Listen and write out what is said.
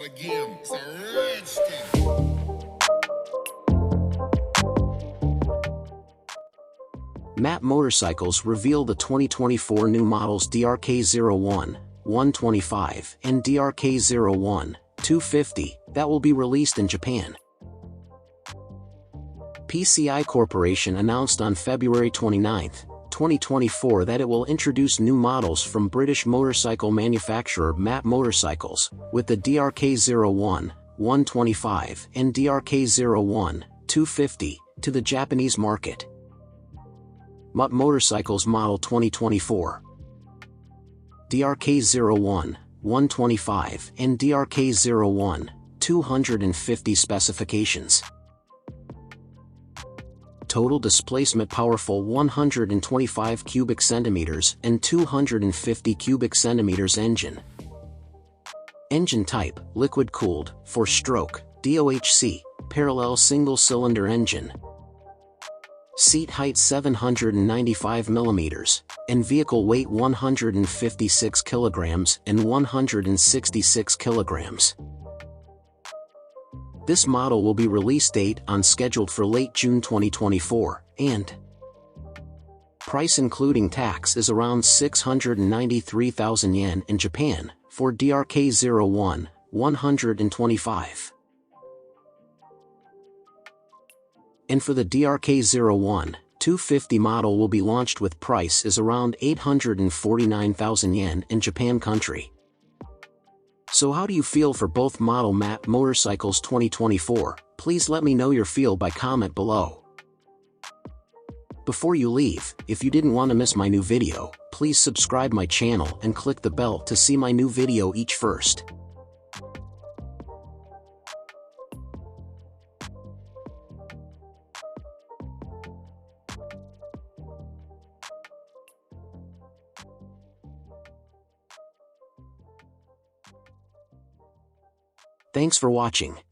again. It's a rich thing. Mutt Motorcycles reveal the 2024 new models Drk01, 125 and Drk01, 250 that will be released in Japan. PCI Corporation announced on February 29, 2024 that it will introduce new models from British motorcycle manufacturer Mutt Motorcycles, with the Drk01, 125 and Drk01, 250, to the Japanese market. Mutt Motorcycles Model 2024 Drk01, 125 and Drk01, 250 specifications. Total displacement powerful 125 cubic centimeters and 250 cubic centimeters engine. Engine type, liquid-cooled, 4-stroke, DOHC, parallel single-cylinder engine. Seat height 795 mm, and vehicle weight 156 kg and 166 kg. This model will be release date on scheduled for late June 2024, and price including tax is around 693,000 yen in Japan for Drk01, 125. And for the Drk01, 250 model will be launched with price is around 849,000 yen in Japan country. So how do you feel for both model Mutt Motorcycles 2024? Please let me know your feel by comment below. Before you leave, if you didn't want to miss my new video, please subscribe my channel and click the bell to see my new video each first. Thanks for watching.